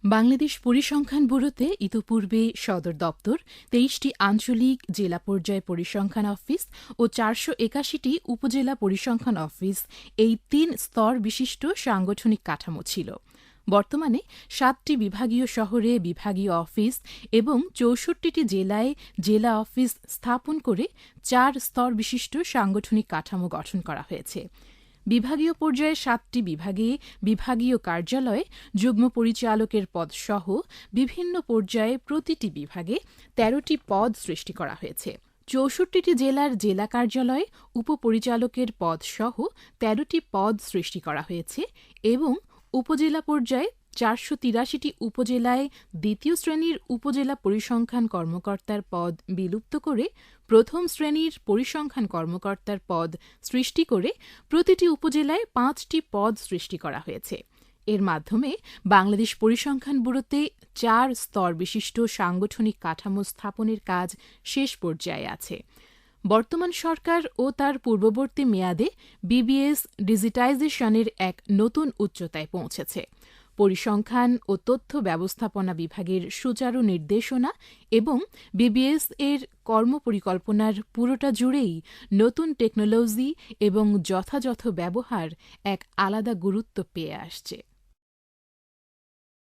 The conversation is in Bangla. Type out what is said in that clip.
বাংলাদেশ পরিসংখ্যান ব্যুরোতে ইতোপূর্বে সদর দপ্তর, ২৩টি আঞ্চলিক জেলা পর্যায়ে পরিসংখ্যান অফিস ও ৪৮১টি উপজেলা পরিসংখ্যান অফিস এই ৩ স্তর বিশিষ্ট সাংগঠনিক কাঠামো ছিল। বর্তমানে ৭টি বিভাগীয় শহরে বিভাগীয় অফিস এবং ৬৪টি জেলায় জেলা অফিস স্থাপন করে ৪ স্তর বিশিষ্ট সাংগঠনিক কাঠামো গঠন করা হয়েছে। বিভাগীয় পর্যায়ে ৭টি বিভাগে বিভাগীয় কার্যালয়ে যুগ্ম পরিচালকের পদসহ বিভিন্ন পর্যায়ে প্রতিটি বিভাগে ১৩টি পদ সৃষ্টি করা হয়েছে। ৬৪টি জেলার জেলা কার্যালয়ে উপপরিচালকের পদসহ ১৩টি পদ সৃষ্টি করা হয়েছে এবং উপজেলা পর্যায়ে ৪৮৩টি উপজেলায় দ্বিতীয় শ্রেণীর উপজেলা পরিসংখ্যান কর্মকর্তার পদ বিলুপ্ত করে প্রথম শ্রেণীর পরিসংখ্যান কর্মকর্তার পদ সৃষ্টি করে প্রতিটি উপজেলায় ৫টি পদ সৃষ্টি করা হয়েছে। এর মাধ্যমে বাংলাদেশ পরিসংখ্যান ব্যুরোতে ৪ স্তর বিশিষ্ট সাংগঠনিক কাঠামো স্থাপনের কাজ শেষ পর্যায়ে আছে। বর্তমান সরকার ও তার পূর্ববর্তী মেয়াদে বিবিএস ডিজিটাইজেশনের এক নতুন উচ্চতায় পৌঁছেছে। পরিসংখ্যান ও তথ্য ব্যবস্থাপনা বিভাগের সুচারু নির্দেশনা এবং বিবিএস এর কর্মপরিকল্পনার পুরোটা জুড়েই নতুন টেকনোলজি এবং যথাযথ ব্যবহার এক আলাদা গুরুত্ব পেয়ে আসছে।